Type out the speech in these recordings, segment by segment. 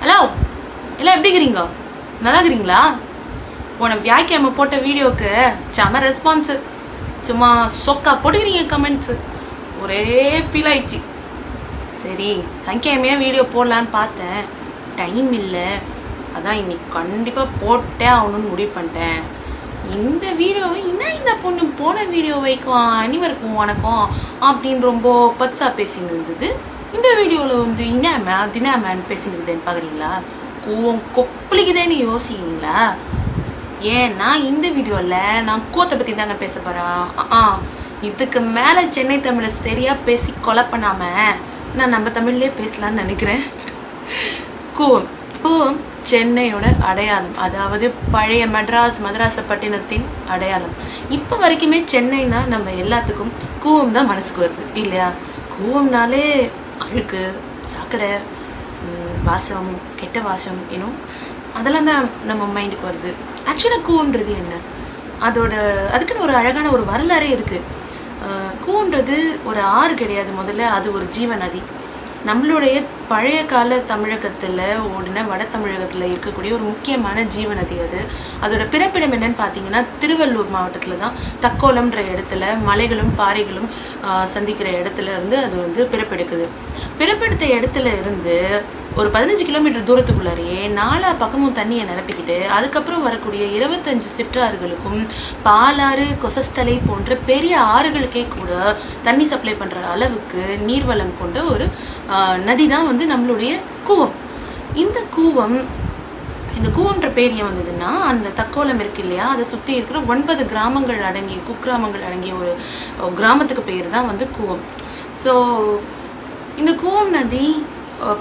Hello எல்லாம் எப்படி இருக்கிறீங்க? நல்லா இருக்கிறீங்களா? போன வியாக்கியாம போட்ட வீடியோவுக்கு செம ரெஸ்பான்ஸு. சும்மா சொக்கா போட்டுக்கிறீங்க கமெண்ட்ஸு. ஒரே ஃபீல் ஆயிடுச்சு. சரி சங்கியாமையாக வீடியோ போடலான்னு பார்த்தேன், டைம் இல்லை. அதான் இன்னைக்கு கண்டிப்பாக போட்டே ஆகணும்னு முடிவு பண்ணிட்டேன். இந்த வீடியோவை இன்னும் இந்த பொண்ணு போன வீடியோ வைக்கும் அனைவருக்கும் வணக்கம் அப்படின்னு ரொம்ப பச்சா பேசின்னு இருந்தது. இந்த வீடியோவில் வந்து இன்னாம தினாமன்னு பேசின்னு இருக்குதுன்னு பார்க்குறீங்களா? கூவம் கொப்பளிக்குதேன்னு யோசிக்கிறீங்களா? ஏன்னா இந்த வீடியோவில் நான் கூத்தை பற்றி தாங்க பேச போகிறேன். இதுக்கு மேலே சென்னை தமிழை சரியாக பேசி கொலை பண்ணாமல் நான் நம்ம தமிழ்லேயே பேசலான்னு நினைக்கிறேன். கூவம் கூவம் சென்னையோட அடையாளம், அதாவது பழைய மதராசப்பட்டினத்தின் அடையாளம். இப்போ வரைக்குமே சென்னைனா நம்ம எல்லாத்துக்கும் கூவம் தான் மனசுக்கு வருது இல்லையா? கூவம்னாலே அழுக்கு, சாக்கடை, வாசம், கெட்ட வாசம், இன்னும் அதெல்லாம் தான் நம்ம மைண்டுக்கு வருது. ஆக்சுவலாக கூவம்ன்றது என்ன? அதுக்குன்னு ஒரு அழகான ஒரு வரலாறே இருக்குது. கூவம்ன்றது ஒரு ஆறு கிடையாது. முதல்ல அது ஒரு ஜீவ நதி. நம்மளுடைய பழைய கால தமிழகத்தில் ஓடின வட தமிழகத்தில் இருக்கக்கூடிய ஒரு முக்கியமான ஜீவ நதி அது. அதோட பிறப்பிடம் என்னன்னு பார்த்தீங்கன்னா திருவள்ளூர் மாவட்டத்தில் தான். தக்கோலம்ன்ற இடத்துல மலைகளும் பாறைகளும் சந்திக்கிற இடத்துல இருந்து அது வந்து பிறப்பெடுத்த இடத்துல இருந்து ஒரு 15 கிலோமீட்டர் தூரத்துக்குள்ளாரையே 4 பக்கமும் தண்ணியை நிரப்பிக்கிட்டு அதுக்கப்புறம் வரக்கூடிய 25 சிற்றாறுகளுக்கும் பாலாறு, கொசஸ்தலை போன்ற பெரிய ஆறுகளுக்கே கூட தண்ணி சப்ளை பண்ணுற அளவுக்கு நீர்வளம் கொண்ட ஒரு நதி தான் வந்து நம்மளுடைய கூவம். இந்த கூவம்ன்ற பேர் ஏன் வந்ததுன்னா, அந்த தக்கோலம் இருக்கு இல்லையா, அதை சுற்றி இருக்கிற 9 கிராமங்கள் அடங்கிய குக்கிராமங்கள் அடங்கிய ஒரு கிராமத்துக்கு பேர் தான் வந்து கூவம். ஸோ இந்த கூவம் நதி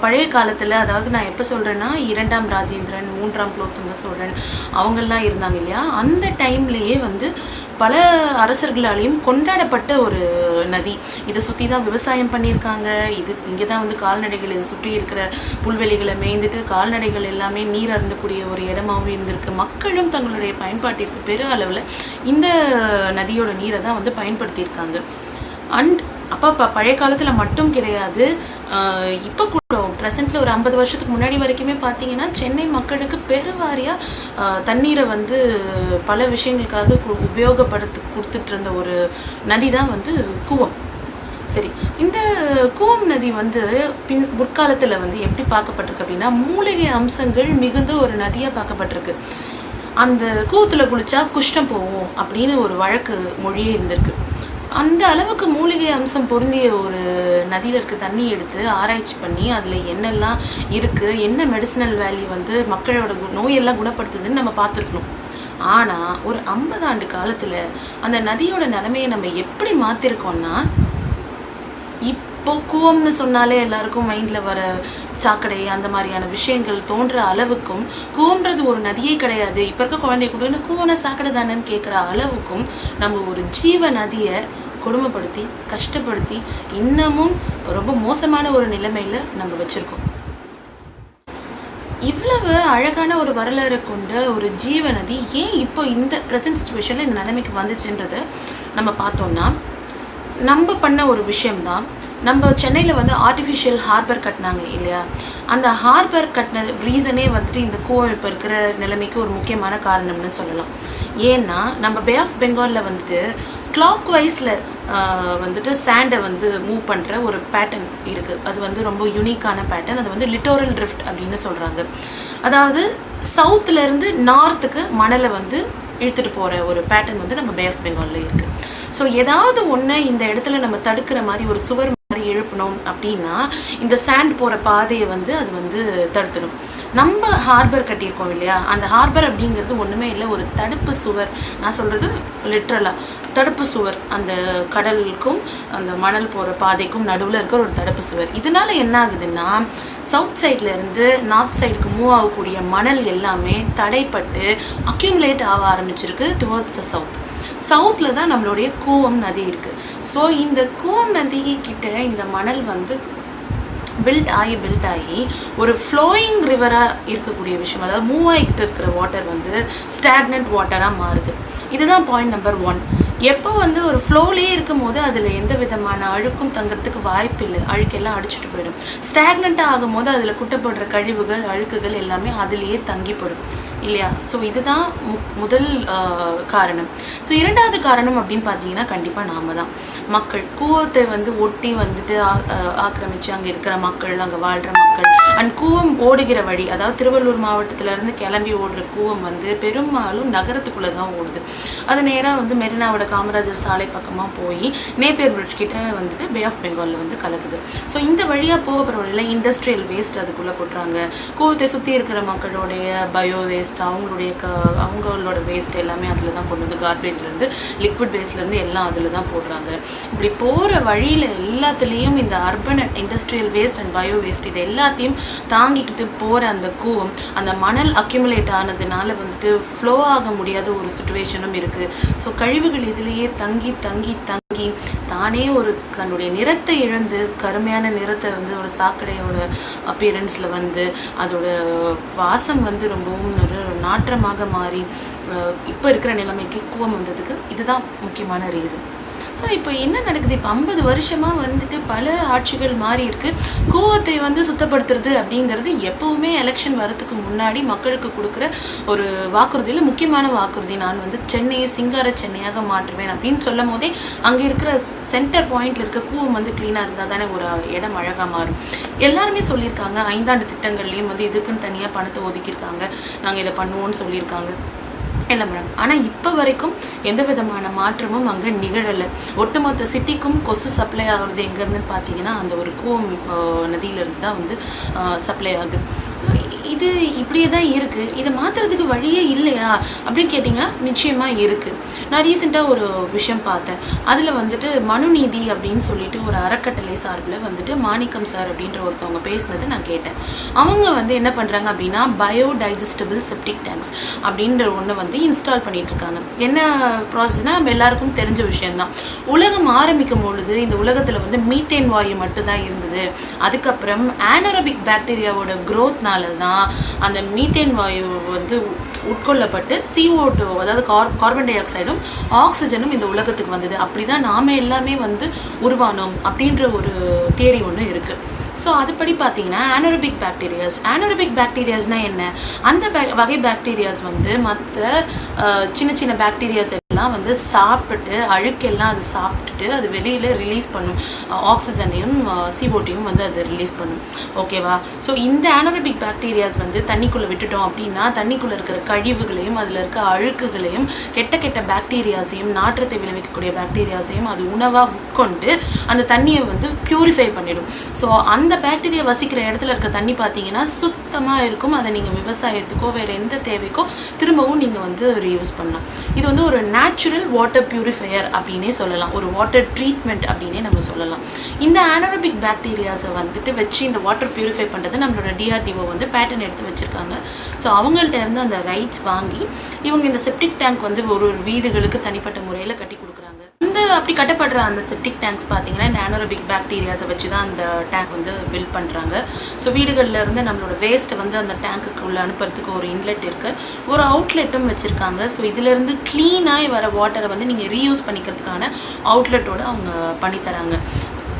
பழைய காலத்தில், அதாவது நான் எப்போ சொல்கிறேன்னா 2ஆம் ராஜேந்திரன், 3ஆம் குலோத்துங்க சோழன் அவங்கெல்லாம் இருந்தாங்க இல்லையா, அந்த டைம்லேயே வந்து பல அரசர்களாலையும் கொண்டாடப்பட்ட ஒரு நதி. இதை சுற்றி தான் விவசாயம் பண்ணியிருக்காங்க. இங்கே தான் வந்து கால்நடைகள், இதை சுற்றி இருக்கிற புல்வெளிகளை மேய்ந்துட்டு கால்நடைகள் எல்லாமே நீர் அருந்தக்கூடிய ஒரு இடமாகவும் இருந்திருக்கு. மக்களும் தங்களுடைய பயன்பாட்டிற்கு பெரு அளவில் இந்த நதியோட நீரை தான் வந்து பயன்படுத்தியிருக்காங்க. அப்போ பழைய காலத்தில் மட்டும் கிடையாது, இப்போ கூட ப்ரெசென்ட்டில் ஒரு 50 வருஷத்துக்கு முன்னாடி வரைக்குமே பார்த்தீங்கன்னா சென்னை மக்களுக்கு பெருவாரியாக தண்ணீரை வந்து பல விஷயங்களுக்காக கொடுத்துட்டு இருந்த ஒரு நதி தான் வந்து கூவம். சரி, இந்த கூவம் நதி வந்து முற்காலத்தில் வந்து எப்படி பார்க்கப்பட்டிருக்கு அப்படின்னா, மூலிகை அம்சங்கள் மிகுந்த ஒரு நதியாக பார்க்கப்பட்டிருக்கு. அந்த கூவத்தில் குளிச்சா குஷ்டம் போகும் அப்படின்னு ஒரு வழக்கு மொழியே இருந்திருக்கு. அந்த அளவுக்கு மூலிகை அம்சம் பொருந்திய ஒரு நதியில் இருக்க தண்ணி எடுத்து ஆராய்ச்சி பண்ணி அதில் என்னெல்லாம் இருக்குது, என்ன மெடிசினல் வேல்யூ வந்து மக்களோட நோயெல்லாம் குணப்படுத்துதுன்னு நம்ம பார்த்துருக்கணும். ஆனால் ஒரு 50 ஆண்டு காலத்தில் அந்த நதியோட நிலைமையை நம்ம எப்படி மாற்றிருக்கோம்னா, இப்போ கூவம்னு சொன்னாலே எல்லாருக்கும் மைண்டில் வர சாக்கடை அந்த மாதிரியான விஷயங்கள் தோன்ற அளவுக்கும், கூவம்ன்றது ஒரு நதியே கிடையாது, இப்போ இருக்க குழந்தை கூட கூவன சாக்கடை தானேன்னு கேட்குற அளவுக்கும் நம்ம ஒரு ஜீவ நதியை கொடுமைப்படுத்தி கஷ்டப்படுத்தி இன்னமும் ரொம்ப மோசமான ஒரு நிலைமையில் நம்ம வச்சுருக்கோம். இவ்வளவு அழகான ஒரு வரலாறு கொண்ட ஒரு ஜீவ நதி ஏன் இப்போ இந்த ப்ரெசன்ட் சுச்சுவேஷனில் இந்த நிலைமைக்கு வந்துச்சுன்றதை நம்ம பார்த்தோம்னா, நம்ம பண்ண ஒரு விஷயம்தான். நம்ம சென்னையில் வந்து ஆர்டிஃபிஷியல் ஹார்பர் கட்டினாங்க இல்லையா, அந்த ஹார்பர் கட்டின ரீசனே வந்துட்டு இந்த கூவம் இப்போ இருக்கிற நிலைமைக்கு ஒரு முக்கியமான காரணம்னு சொல்லலாம். ஏன்னா நம்ம பே ஆஃப் பெங்காலில் வந்துட்டு கிளாக் வைஸில் வந்துட்டு சாண்டை வந்து மூவ் பண்ணுற ஒரு பேட்டர்ன் இருக்குது. அது வந்து ரொம்ப யூனிக்கான பேட்டர்ன். அது வந்து லிட்டோரல் ட்ரிஃப்ட் அப்படின்னு சொல்கிறாங்க. அதாவது சவுத்துலேருந்து நார்த்துக்கு மணலை வந்து இழுத்துட்டு போகிற ஒரு பேட்டர்ன் வந்து நம்ம பே ஆஃப் பெங்காலில் இருக்குது. ஸோ ஏதாவது ஒன்று இந்த இடத்துல நம்ம தடுக்கிற மாதிரி ஒரு சுவர் மாதிரி எழுப்பணும் அப்படின்னா இந்த சாண்ட் போகிற பாதையை வந்து அது வந்து தடுத்துடும். நம்ம ஹார்பர் கட்டியிருக்கோம் இல்லையா, அந்த ஹார்பர் அப்படிங்கிறது ஒன்றுமே இல்லை, ஒரு தடுப்பு சுவர். நான் சொல்கிறது லிட்ரலாக தடுப்பு சுவர். அந்த கடலுக்கும் அந்த மணல் போகிற பாதைக்கும் நடுவில் இருக்கிற ஒரு தடுப்பு சுவர். இதனால என்ன ஆகுதுன்னா, சவுத் சைட்லேருந்து நார்த் சைடுக்கு மூவ் ஆகக்கூடிய மணல் எல்லாமே தடைப்பட்டு அக்யூமுலேட் ஆக ஆரம்பிச்சிருக்கு டுவர்ட்ஸ் த சவுத்தில் தான் நம்மளுடைய கூவம் நதி இருக்குது. ஸோ இந்த கூவம் நதி கிட்ட இந்த மணல் வந்து பில்ட் ஆகி ஒரு ஃப்ளோயிங் ரிவராக இருக்கக்கூடிய விஷயம், அதாவது மூவ் ஆகிட்டு இருக்கிற வாட்டர் வந்து ஸ்டாக்னண்ட் வாட்டராக மாறுது. இதுதான் பாயிண்ட் நம்பர் 1. எப்போ வந்து ஒரு ஃப்ளோலேயே இருக்கும் போது அதில் எந்த விதமான அழுக்கும் தங்கிறதுக்கு வாய்ப்பு இல்லை, அழுக்கெல்லாம் அடிச்சுட்டு போயிடும். ஸ்டாக்னண்ட்டாக ஆகும் போது அதில் குட்டப்படுற கழிவுகள் அழுக்குகள் எல்லாமே அதிலேயே தங்கி போயிடும் இல்லையா? ஸோ இதுதான் முதல் காரணம். ஸோ இரண்டாவது காரணம் அப்படின்னு பார்த்தீங்கன்னா கண்டிப்பாக நாம தான். மக்கள் கூவத்தை வந்து ஒட்டி வந்துட்டு ஆக்கிரமித்து அங்கே இருக்கிற மக்கள், அங்கே வாழ்கிற மக்கள். அண்ட் கூவம் ஓடுகிற வழி, அதாவது திருவள்ளூர் மாவட்டத்திலேருந்து கிளம்பி ஓடுற கூவம் வந்து பெரும்பாலும் நகரத்துக்குள்ளே தான் ஓடுது. அது நேராக வந்து மெரினாவோட காமராஜர் சாலை பக்கமாக போய் நேப்பியர் பிரிட்ஜ் கிட்ட வந்துட்டு பே ஆஃப் பெங்காலில் வந்து கலக்குது. ஸோ இந்த வழியாக போக போகிற வழியில் இண்டஸ்ட்ரியல் வேஸ்ட் அதுக்குள்ளே கொட்டுறாங்க. கூவத்தை சுற்றி இருக்கிற மக்களுடைய பயோ வேஸ்ட், அவங்களோட வேஸ்ட் எல்லாமே அதில் தான் கொண்டு வந்து கார்பேஜ்லேருந்து லிக்விட் வேஸ்ட்லேருந்து எல்லாம் அதில் தான் போடுறாங்க. இப்படி போகிற வழியில் எல்லாத்துலேயும் இந்த urban industrial waste and bio waste இது எல்லாத்தையும் தாங்கிக்கிட்டு போகிற அந்த கூவம் அந்த மணல் அக்யூமுலேட் ஆனதுனால வந்துட்டு ஃப்ளோ ஆக முடியாத ஒரு சுச்சுவேஷனும் இருக்குது. ஸோ கழிவுகள் இதிலேயே தங்கி தங்கி தங்கி தானே ஒரு தன்னுடைய நிறத்தை இழந்து கருமையான நிறத்தை வந்து ஒரு சாக்கடையோட அப்பியரன்ஸில் வந்து அதோட வாசம் வந்து ரொம்பவும் ஒரு நாற்றமாக மாறி இப்போ இருக்கிற நிலைமைக்கு கூவம் வந்ததுக்கு இதுதான் முக்கியமான ரீசன். ஸோ இப்போ என்ன நடக்குது? இப்போ 50 வருஷமாக வந்துட்டு பல ஆட்சிகள் மாறி இருக்குது. கூவத்தை வந்து சுத்தப்படுத்துறது அப்படிங்கிறது எப்போவுமே எலெக்ஷன் வரதுக்கு முன்னாடி மக்களுக்கு கொடுக்குற ஒரு வாக்குறுதியில் முக்கியமான வாக்குறுதி. நான் வந்து சென்னையை சிங்கார சென்னையாக மாற்றுவேன் அப்படின்னு சொல்லும் போதே அங்கே இருக்கிற சென்டர் பாயிண்டில் இருக்க கூவம் வந்து க்ளீனாக இருந்தால் தானே ஒரு இடம் அழகாக மாறும். எல்லாருமே சொல்லியிருக்காங்க. 5 ஆண்டு திட்டங்கள்லேயும் வந்து இதுக்குன்னு தனியாக பணத்தை ஒதுக்கியிருக்காங்க, நாங்கள் இதை பண்ணுவோன்னு சொல்லியிருக்காங்க எல்லாம் பண்ணாங்க. ஆனால் இப்போ வரைக்கும் எந்த விதமான மாற்றமும் அங்கே நிகழலை. ஒட்டுமொத்த சிட்டிக்கும் கொசு சப்ளை ஆகுறது எங்கேருந்துன்னு பார்த்தீங்கன்னா அந்த ஒரு கூவம் நதியிலிருந்து தான் வந்து சப்ளை ஆகுது. இது இப்படியே தான் இருக்குது. இதை மாற்றுறதுக்கு வழியே இல்லையா அப்படின்னு கேட்டிங்கன்னா நிச்சயமாக இருக்குது. நான் ரீசெண்டாக ஒரு விஷயம் பார்த்தேன். அதில் வந்துட்டு மனுநீதி அப்படின்னு சொல்லிட்டு ஒரு அறக்கட்டளை சார்பில் வந்துட்டு மாணிக்கம் சார் அப்படின்ற ஒருத்தவங்க பேசினது நான் கேட்டேன். அவங்க வந்து என்ன பண்ணுறாங்க அப்படின்னா பயோடைஜஸ்டபிள் செப்டிக் டேங்க்ஸ் அப்படின்ற ஒன்று வந்து இன்ஸ்டால் பண்ணிட்டு இருக்காங்க. என்ன ப்ராசஸ்னால் நம்ம எல்லாருக்கும் தெரிஞ்ச விஷயம்தான். உலகம் ஆரம்பிக்கும் பொழுது இந்த உலகத்தில் வந்து மீத்தேன் வாயு மட்டும்தான் இருந்தது. அதுக்கப்புறம் ஆனரோபிக் பாக்டீரியாவோட க்ரோத்னால தான் அந்த மீத்தேன் வாயு வந்து உட்கொள்ளப்பட்டு CO2 அதாவது கார்பன் டை ஆக்சைடும் ஆக்சிஜனும் இந்த உலகத்துக்கு வந்தது. அப்படி தான் நாம் எல்லாமே வந்து உருவானோம் அப்படின்ற ஒரு தியரி ஒன்று இருக்குது. ஸோ அதுபடி பார்த்தீங்கன்னா ஆனரோபிக் பாக்டீரியாஸ்னால் என்ன? அந்த வகை பாக்டீரியாஸ் வந்து மற்ற சின்ன சின்ன பாக்டீரியாஸ் எல்லாம் வந்து சாப்பிட்டு அழுக்கெல்லாம் அது சாப்பிட்டுட்டு அது வெளியில் ரிலீஸ் பண்ணும். ஆக்சிஜனையும் CO2யும் வந்து அது ரிலீஸ் பண்ணும். ஓகேவா? ஸோ இந்த ஆனரோபிக் பாக்டீரியாஸ் வந்து தண்ணிக்குள்ளே விட்டுட்டோம் அப்படின்னா தண்ணிக்குள்ளே இருக்கிற கழிவுகளையும் அதில் இருக்க அழுக்குகளையும் கெட்ட கெட்ட பாக்டீரியாஸையும் நாற்றத்தை விளைவிக்கக்கூடிய பாக்டீரியாஸையும் அது உணவாக உட்கொண்டு அந்த தண்ணியை வந்து பியூரிஃபை பண்ணிடும். ஸோ அந்த பாக்டீரியா வசிக்கிற இடத்துல இருக்க தண்ணி பார்த்தீங்கன்னா சுத்தமாக இருக்கும். அதை நீங்கள் விவசாயத்துக்கோ வேறு எந்த தேவைக்கோ திரும்பவும் நீங்கள் வந்து ரீயூஸ் பண்ணலாம். இது வந்து ஒரு நேச்சுரல் வாட்டர் பியூரிஃபையர் அப்படின்னே சொல்லலாம், ஒரு வாட்டர் ட்ரீட்மெண்ட் அப்படின்னே நம்ம சொல்லலாம். இந்த ஆனரோபிக் பாக்டீரியாஸை வந்துட்டு வச்சு இந்த வாட்டர் பியூரிஃபை பண்ணுறது நம்மளோட DRDO வந்து பேட்டன் எடுத்து வச்சுருக்காங்க. ஸோ அவங்கள்ட்ட இருந்து அந்த ரைட்ஸ் வாங்கி இவங்க இந்த செப்டிக் டேங்க் வந்து ஒரு வீடுகளுக்கு தனிப்பட்ட முறையில் கட்டி கொடுக்குறாங்க. இந்த அப்படி கட்டப்படுற அந்த செப்டிக் டேங்க்ஸ் பார்த்தீங்கன்னா இந்த ஆனரோபிக் பாக்டீரியாஸை வச்சு தான் அந்த டேங்க் வந்து பில்ட் பண்ணுறாங்க. ஸோ வீடுகளில் இருந்து நம்மளோட வேஸ்ட்டை வந்து அந்த டேங்க்குள்ளே அனுப்புறதுக்கு ஒரு இன்லெட் இருக்குது, ஒரு அவுட்லெட்டும் வச்சுருக்காங்க. ஸோ இதிலேருந்து க்ளீனாக வர வாட்டரை வந்து நீங்கள் ரீயூஸ் பண்ணிக்கிறதுக்கான அவுட்லெட்டோடு அவங்க பண்ணித்தராங்க.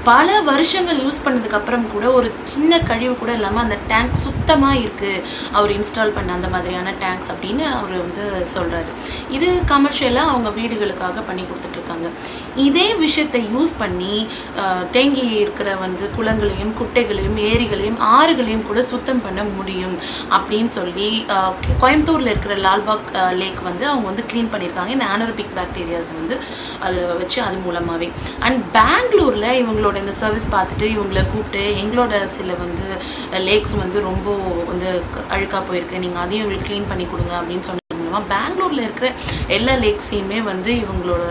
பல வருஷங்கள் யூஸ் பண்ணதுக்கப்புறம் கூட ஒரு சின்ன கழிவு கூட இல்லாமல் அந்த டேங்க் சுத்தமாக இருக்குது அவர் இன்ஸ்டால் பண்ண அந்த மாதிரியான டேங்க்ஸ் அப்படின்னு அவர் வந்து சொல்கிறாரு. இது கமர்ஷியலாக அவங்க வீடுகளுக்காக பண்ணி கொடுத்துட்ருக்காங்க. இதே விஷயத்தை யூஸ் பண்ணி தேங்கி இருக்கிற வந்து குளங்களையும் குட்டைகளையும் ஏரிகளையும் ஆறுகளையும் கூட சுத்தம் பண்ண முடியும் அப்படின்னு சொல்லி கோயம்புத்தூரில் இருக்கிற லால்பாக் லேக் வந்து அவங்க வந்து க்ளீன் பண்ணியிருக்காங்க இந்த ஆனரோபிக் பாக்டீரியாஸ் வந்து அதில் வச்சு அது மூலமாகவே. அண்ட் பெங்களூரில் இவங்களோட இந்த சர்வீஸ் பார்த்துட்டு இவங்களை கூப்பிட்டு எங்களோட சில வந்து லேக்ஸ் வந்து ரொம்ப வந்து அழுக்காக போயிருக்கு, நீங்கள் அதையும் இவங்களுக்கு க்ளீன் பண்ணி கொடுங்க அப்படின்னு சொன்ன மூலமாக பெங்களூரில் இருக்கிற எல்லா லேக்ஸையுமே வந்து இவங்களோட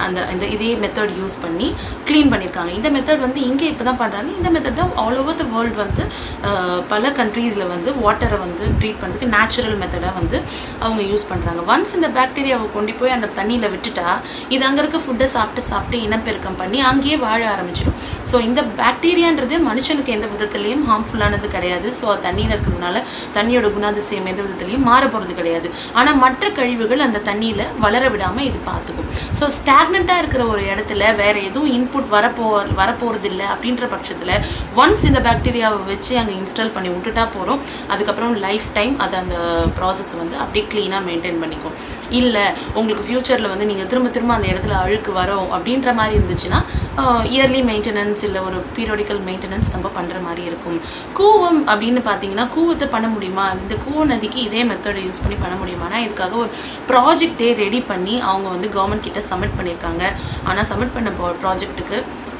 அந்த இதே மெத்தட் யூஸ் பண்ணி க்ளீன் பண்ணியிருக்காங்க. இந்த மெத்தட் வந்து இங்கே இப்போ தான் பண்ணுறாங்க. இந்த மெத்தட் தான் ஆல் ஓவர் த வேர்ல்டு வந்து பல கண்ட்ரீஸில் வந்து வாட்டரை வந்து ட்ரீட் பண்ணுறதுக்கு நேச்சுரல் மெத்தடாக வந்து அவங்க யூஸ் பண்ணுறாங்க. ஒன்ஸ் இந்த பாக்டீரியாவை கொண்டு போய் அந்த தண்ணியில் விட்டுட்டா இது அங்கே இருக்க ஃபுட்டை சாப்பிட்டு இனப்பெருக்கம் பண்ணி அங்கேயே வாழ ஆரம்பிச்சிடும். ஸோ இந்த பாக்டீரியான்றது மனுஷனுக்கு எந்த விதத்துலேயும் ஹார்ம்ஃபுல்லானது கிடையாது. ஸோ தண்ணியில் இருக்கிறதுனால தண்ணியோட குணாதிசயம் எந்த விதத்துலேயும் மாற போகிறது கிடையாது. ஆனால் மற்ற கழிவுகள் அந்த தண்ணியில் வளர விடாமல் இது பார்த்துக்கும். ஸோ ஸ்டாக்னண்ட்டாக இருக்கிற ஒரு இடத்துல வேறு எதுவும் இன்புட் வரப்போகிறது இல்லை அப்படின்ற பட்சத்தில் ஒன்ஸ் இந்த பாக்டீரியாவை வச்சு அங்கே இன்ஸ்டால் பண்ணி விட்டுட்டா போகிறோம். அதுக்கப்புறம் லைஃப் டைம் அது அந்த ப்ராசஸ் வந்து அப்படியே க்ளீனாக மெயின்டைன் பண்ணிக்கும். இல்லை உங்களுக்கு ஃப்யூச்சரில் வந்து நீங்கள் திரும்ப அந்த இடத்துல அழுக்கு வரும் அப்படின்ற மாதிரி இருந்துச்சுன்னா இயர்லி மெயின்டெனன்ஸ் இல்லை ஒரு பீரியாடிக்கல் மெயின்டெனன்ஸ் நம்ம பண்ணுற மாதிரி இருக்கும். கூவம் அப்படின்னு பார்த்தீங்கன்னா கூவத்தை பண்ண முடியுமா? இந்த கூவ நதிக்கு இதே மெத்தடை யூஸ் பண்ணி பண்ண முடியுமானா இதுக்காக ஒரு ப்ராஜெக்டே ரெடி பண்ணி அவங்க வந்து கவர்மெண்ட் கிட்ட சப்மிட் பண்ணியிருக்காங்க. ஆனால் சப்மிட் பண்ண ப்ராஜெக்ட்டுக்கு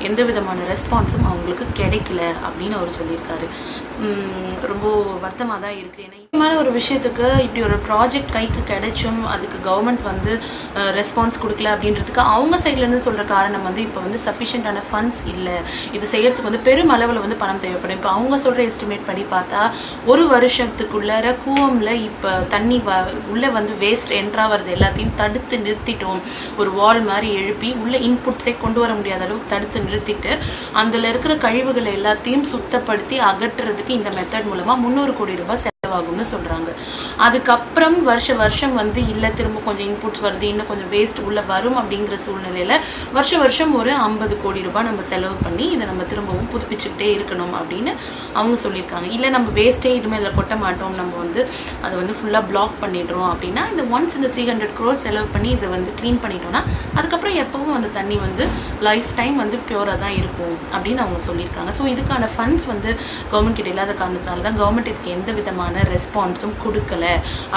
எந்த விதமான ரெஸ்பான்ஸும் அவங்களுக்கு கிடைக்கல அப்படின்னு அவர் சொல்லியிருக்காரு. ரொம்ப வருத்தமாக தான் இருக்குது. ஏன்னா முக்கியமான ஒரு விஷயத்துக்கு இப்படி ஒரு ப்ராஜெக்ட் கைக்கு கிடைச்சும் அதுக்கு கவர்மெண்ட் வந்து ரெஸ்பான்ஸ் கொடுக்கல அப்படின்றதுக்கு அவங்க சைட்லேருந்து சொல்கிற காரணம் வந்து இப்போ வந்து சஃபிஷியண்டான ஃபண்ட்ஸ் இல்லை, இது செய்யறதுக்கு வந்து பெரும் அளவில் வந்து பணம் தேவைப்படும். இப்போ அவங்க சொல்கிற எஸ்டிமேட் படி பார்த்தா ஒரு வருஷத்துக்குள்ளார கூவமில் இப்போ தண்ணி உள்ளே வந்து வேஸ்ட் என்ட்ராகிறது எல்லாத்தையும் தடுத்து நிறுத்திட்டோம். ஒரு வால் மாதிரி எழுப்பி உள்ளே இன்புட்ஸை கொண்டு வர முடியாத அளவுக்கு தடுத்து நிறுத்திட்டு அதில் இருக்கிற கழிவுகளை எல்லாத்தையும் சுத்தப்படுத்தி அகற்றுறதுக்கு இந்த மெத்தட் மூலமாக 300 கோடி ரூபாய் செலவாகும்னு சொல்கிறாங்க. அதுக்கப்புறம் வருஷம் வந்து இல்லை திரும்ப கொஞ்சம் இன்புட்ஸ் வருது, இன்னும் கொஞ்சம் வேஸ்ட் உள்ளே வரும் அப்படிங்கிற சூழ்நிலையில் வருஷம் ஒரு 50 கோடி ரூபாய் நம்ம செலவு பண்ணி இதை நம்ம திரும்பவும் புதுப்பிச்சுக்கிட்டே இருக்கணும் அப்படின்னு அவங்க சொல்லியிருக்காங்க. இல்லை நம்ம வேஸ்ட்டே இனிமேல் இதில் கொட்ட மாட்டோம், நம்ம வந்து அதை வந்து ஃபுல்லாக பிளாக் பண்ணிடுறோம் அப்படின்னா இந்த ஒன்ஸ் இந்த 300 crore செலவு பண்ணி இதை வந்து க்ளீன் பண்ணிட்டோம்னா அதுக்கப்புறம் எப்பவும் அந்த தண்ணி வந்து லைஃப் டைம் வந்து பியூராக தான் இருக்கும் அப்படின்னு அவங்க சொல்லியிருக்காங்க. ஸோ இதுக்கான ஃபண்ட்ஸ் வந்து கவர்மெண்ட் கிட்ட இல்லாத காரணத்தினால தான் கவர்மெண்ட் இதுக்கு எந்த விதமான ரெஸ்பான்ஸும் கொடுக்கல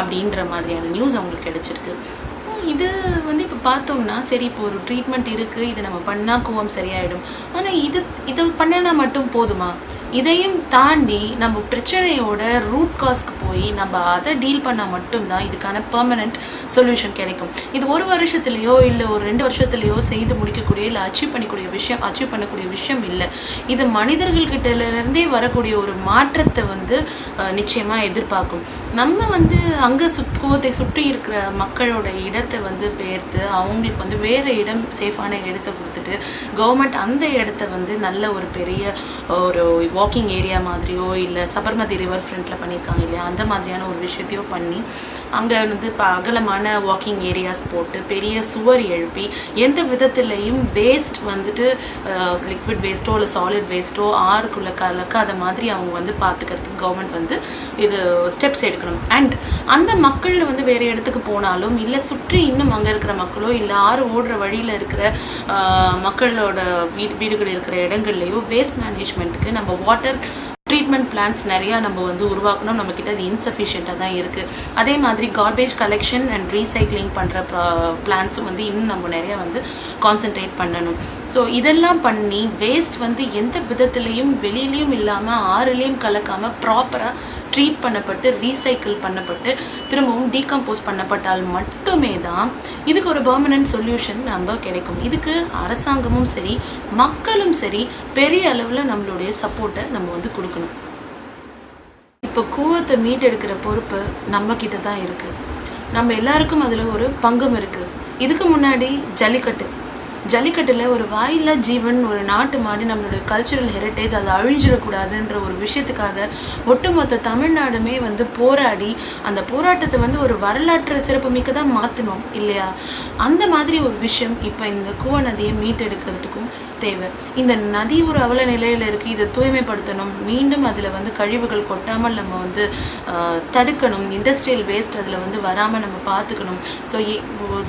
அப்படின்ற மாதிரியான நியூஸ் அவங்களுக்கு கிடைச்சிருக்கு. இது வந்து இப்போ பார்த்தோம்னா சரி, இப்போ ஒரு ட்ரீட்மெண்ட் இருக்குது, இதை நம்ம பண்ணால் கூவம் சரியாயிடும். ஆனால் இதை பண்ணினா மட்டும் போதுமா? இதையும் தாண்டி நம்ம பிரச்சனையோட ரூட் காஸ்க்கு போய் நம்ம அதை டீல் பண்ணால் மட்டும்தான் இதுக்கான பெர்மனண்ட் சொல்யூஷன் கிடைக்கும். இது ஒரு வருஷத்துலேயோ இல்லை ஒரு 2 வருஷத்துலேயோ செய்து முடிக்கக்கூடிய இல்லை அச்சீவ் பண்ணக்கூடிய விஷயம் இல்லை. இது மனிதர்கள்கிட்டேருந்தே வரக்கூடிய ஒரு மாற்றத்தை வந்து நிச்சயமாக எதிர்பார்க்கும். நம்ம வந்து அங்கே கூவத்தை சுற்றி இருக்கிற மக்களோட இடத்தை வந்து பெயர்த்து அவங்களுக்கு வந்து வேறு இடம் சேஃபான இடத்தை கொடுத்துட்டு கவர்மெண்ட் அந்த இடத்த வந்து நல்ல ஒரு பெரிய ஒரு வாக்கிங் ஏரியா மாதிரியோ இல்லை சபர்மதி ரிவர் ஃப்ரண்ட்டில் பண்ணியிருக்காங்க இல்லையா, அந்த மாதிரியான ஒரு விஷயத்தையோ பண்ணி அங்கே வந்து இப்போ அகலமான வாக்கிங் ஏரியாஸ் போட்டு பெரிய சுவர் எழுப்பி எந்த விதத்துலேயும் வேஸ்ட் வந்துட்டு லிக்விட் வேஸ்ட்டோ இல்லை சாலிட் வேஸ்ட்டோ ஆறுக்குள்ளே கலக்காத மாதிரி அவங்க வந்து பார்த்துக்கிறதுக்கு கவர்மெண்ட் வந்து இது ஸ்டெப்ஸ் எடுக்கணும். அண்ட் அந்த மக்கள் வந்து வேறு இடத்துக்கு போனாலும் இல்லை சுற்றி இன்னும் அங்கே இருக்கிற மக்களோ இல்லை ஆறு ஓடுற வழியில் இருக்கிற மக்களோட வீடுகள் இருக்கிற இடங்கள்லையோ வேஸ்ட் மேனேஜ்மெண்ட்டுக்கு நம்ம வாட்டர் ட்ரீட்மெண்ட் பிளான்ஸ் நிறையா நம்ம வந்து உருவாக்கணும். நம்மக்கிட்ட அது இன்சஃபிஷியண்ட்டாக தான் இருக்குது. அதே மாதிரி கார்பேஜ் கலெக்ஷன் அண்ட் ரீசைக்ளிங் பண்ணுற பிளான்ஸும் வந்து இன்னும் நம்ம நிறையா வந்து கான்சென்ட்ரேட் பண்ணணும். ஸோ இதெல்லாம் பண்ணி வேஸ்ட் வந்து எந்த விதத்துலேயும் வெளியிலையும் இல்லாமல் ஆறுலேயும் கலக்காமல் ப்ராப்பராக ட்ரீட் பண்ணப்பட்டு ரீசைக்கிள் பண்ணப்பட்டு திரும்பவும் டீகம்போஸ் பண்ணப்பட்டால் மட்டுமே தான் இதுக்கு ஒரு பெர்மனன்ட் சொல்யூஷன் நம்ம கிடைக்கும். இதுக்கு அரசாங்கமும் சரி மக்களும் சரி பெரிய அளவில் நம்மளுடைய சப்போர்ட்டை நம்ம வந்து கொடுக்கணும். இப்போ கூவத்தை மீட்டெடுக்கிற பொறுப்பு நம்மக்கிட்ட தான் இருக்குது. நம்ம எல்லாருக்கும் அதில் ஒரு பங்கும் இருக்குது. இதுக்கு முன்னாடி ஜல்லிக்கட்டில் ஒரு வாயில்லா ஜீவன், ஒரு நாட்டு மாடு, நம்மளோட கல்ச்சுரல் ஹெரிட்டேஜ் அது அழிஞ்சிடக்கூடாதுன்ற ஒரு விஷயத்துக்காக ஒட்டுமொத்த தமிழ்நாடுமே வந்து போராடி அந்த போராட்டத்தை வந்து ஒரு வரலாற்று சிறப்புமிக்க தான் மாற்றினோம் இல்லையா? அந்த மாதிரி ஒரு விஷயம் இப்போ இந்த கூவ நதியை மீட்டெடுக்கிறதுக்கும் தேவை. இந்த நதி ஒரு அவல நிலையில் இருக்குது, இதை தூய்மைப்படுத்தணும். மீண்டும் அதில் வந்து கழிவுகள் கொட்டாமல் நம்ம வந்து தடுக்கணும். இண்டஸ்ட்ரியல் வேஸ்ட் அதில் வந்து வராமல் நம்ம பார்த்துக்கணும். ஸோ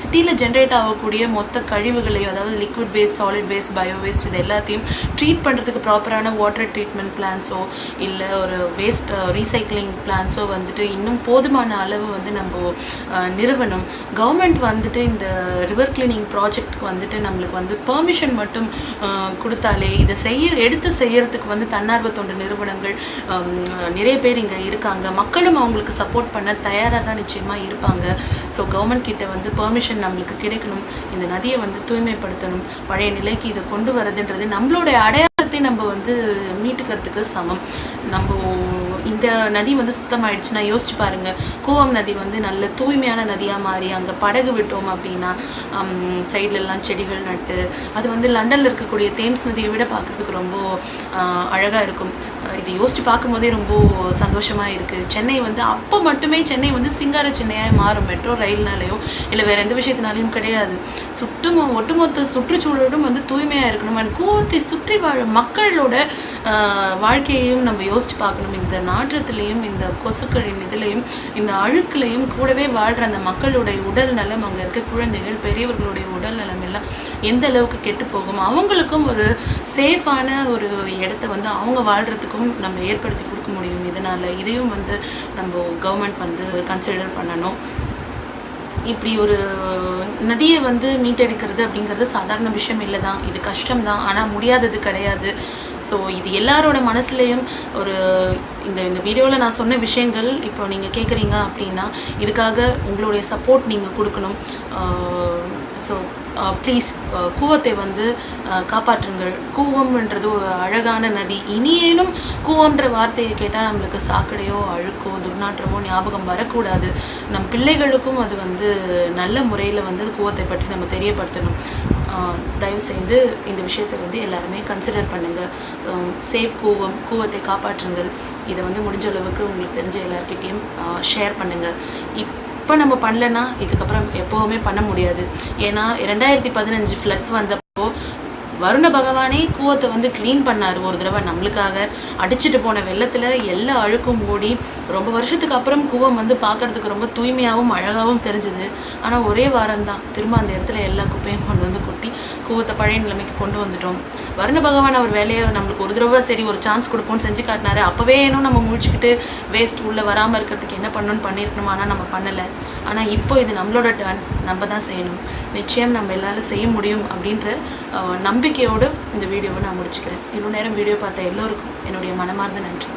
சிட்டியில் ஜென்ரேட் ஆகக்கூடிய மொத்த கழிவுகளையும், அதாவது liquid waste, solid waste, bio waste, இது எல்லாத்தையும் ட்ரீட் பண்ணுறதுக்கு ப்ராப்பரான வாட்டர் ட்ரீட்மெண்ட் பிளான்ஸோ இல்லை ஒரு வேஸ்ட் ரீசைக்ளிங் பிளான்ஸோ வந்துட்டு இன்னும் போதுமான அளவு வந்து நம்ம நிறுவனம். கவர்மெண்ட் வந்துட்டு இந்த ரிவர் கிளீனிங் ப்ராஜெக்ட்டுக்கு வந்துட்டு நம்மளுக்கு வந்து பெர்மிஷன் மட்டும் கொடுத்தாலே இதை எடுத்து செய்யறதுக்கு வந்து தன்னார்வ தொண்டு நிறுவனங்கள் நிறைய பேர் இங்கே இருக்காங்க. மக்களும் அவங்களுக்கு சப்போர்ட் பண்ண தயாராக தான் நிச்சயமாக இருப்பாங்க. ஸோ கவர்மெண்ட் கிட்ட வந்து பெர்மிஷன் நம்மளுக்கு கிடைக்கணும். இந்த நதியை வந்து தூய்மைப்படுத்தணும். பழைய நிலைக்கு இதை கொண்டு வரதுன்றது நம்மளுடைய அடையாளத்தை நம்ம வந்து மீட்டுக்கிறதுக்கு சமம். நம்ம இந்த நதி வந்து சுத்தமாயிடுச்சுன்னா யோசிச்சு பாருங்கள். கூவம் நதி வந்து நல்ல தூய்மையான நதியாக மாறி அங்கே படகு விட்டோம் அப்படின்னா சைட்லெலாம் செடிகள் நட்டு அது வந்து லண்டனில் இருக்கக்கூடிய தேம்ஸ் நதியை விட பார்க்குறதுக்கு ரொம்ப அழகாக இருக்கும். இது யோசிச்சு பார்க்கும்போதே ரொம்ப சந்தோஷமாக இருக்குது. சென்னை வந்து அப்போ மட்டுமே சென்னை வந்து சிங்கார சென்னையாக மாறும். மெட்ரோ ரயில்னாலேயோ இல்லை வேறு எந்த விஷயத்தினாலையும் கிடையாது. ஒட்டுமொத்த சுற்றுச்சூழலும் வந்து தூய்மையாக இருக்கணும். அண்ட் கூவத்தை சுற்றி வாழும் மக்களோட வாழ்க்கையையும் நம்ம யோசித்து பார்க்கணும். இந்த நாற்றத்துலேயும் இந்த கொசுக்களின் இதுலேயும் இந்த அழுக்குலையும் கூடவே வாழ்கிற அந்த மக்களுடைய உடல் நலம், அங்கே இருக்க குழந்தைகள் பெரியவர்களுடைய உடல் நலம் எல்லாம் எந்த அளவுக்கு கெட்டு போகும், அவங்களுக்கும் ஒரு சேஃபான ஒரு இடத்த வந்து அவங்க வாழ்கிறதுக்கும் நம்ம ஏற்படுத்தி கொடுக்க முடியும். இதனால் இதையும் வந்து நம்ம கவர்மெண்ட் வந்து கன்சிடர் பண்ணணும். இப்படி ஒரு நதியை வந்து மீட்டெடுக்கிறது அப்படிங்கிறது சாதாரண விஷயம் இல்லை தான், இது கஷ்டம்தான், ஆனால் முடியாதது கிடையாது. ஸோ இது எல்லாரோட மனசுலேயும் ஒரு இந்த வீடியோவில் நான் சொன்ன விஷயங்கள் இப்போ நீங்கள் கேட்குறீங்க அப்படின்னா இதுக்காக உங்களுடைய சப்போர்ட் நீங்கள் கொடுக்கணும். ஸோ ப்ளீஸ் கூவத்தை வந்து காப்பாற்றுங்கள். கூவம்ன்றது ஒரு அழகான நதி. இனியேனும் கூவம்ன்ற வார்த்தையை கேட்டால் நம்மளுக்கு சாக்கடையோ அழுக்கோ துர்நாற்றமோ ஞாபகம் வரக்கூடாது. நம் பிள்ளைகளுக்கும் அது வந்து நல்ல முறையில் வந்து கூவத்தை பற்றி நம்ம தெரியப்படுத்தணும். தயவுசெய்து இந்த விஷயத்தை வந்து எல்லாருமே கன்சிடர் பண்ணுங்கள். சேஃப் கூவத்தை காப்பாற்றுங்கள். இதை வந்து முடிஞ்ச அளவுக்கு உங்களுக்கு தெரிஞ்ச எல்லாருக்கிட்டேயும் ஷேர் பண்ணுங்கள். இப்போ நம்ம பண்ணலைன்னா இதுக்கப்புறம் எப்போவுமே பண்ண முடியாது. ஏன்னா 2015 ஃப்ளட்ஸ் வந்தப்போ வருண பகவானே கூவத்தை வந்து க்ளீன் பண்ணார் ஒரு தடவை நம்மளுக்காக. அடிச்சுட்டு போன வெள்ளத்தில் எல்லா அழுக்கும் ஓடி ரொம்ப வருஷத்துக்கு அப்புறம் கூவம் வந்து பார்க்குறதுக்கு ரொம்ப தூய்மையாகவும் அழகாகவும் தெரிஞ்சுது. ஆனால் ஒரே வாரம் தான் திரும்ப அந்த இடத்துல எல்லா குப்பையும் கொண்டு வந்து கொட்டி கூவத்தை பழைய நிலைமைக்கு கொண்டு வந்துட்டோம். வருண பகவான் அவர் வேலையை நம்மளுக்கு ஒரு தடவை சரி ஒரு சான்ஸ் கொடுப்போம்னு செஞ்சு காட்டினாரு. அப்போவே இன்னும் நம்ம முழிச்சுக்கிட்டு வேஸ்ட் உள்ளே வராமல் இருக்கிறதுக்கு என்ன பண்ணணும்னு பண்ணியிருக்கணும். ஆனால் நம்ம பண்ணலை. ஆனால் இப்போ இது நம்மளோட டர்ன், நம்ம தான் செய்யணும். நிச்சயம் நம்ம எல்லாரும் செய்ய முடியும் அப்படின்ற நம்பிக்கையோடு இந்த வீடியோவை நான் முடிச்சுக்கிறேன். இவ்வளோ நேரம் வீடியோ பார்த்த எல்லோருக்கும் என்னுடைய மனமார்ந்த நன்றி.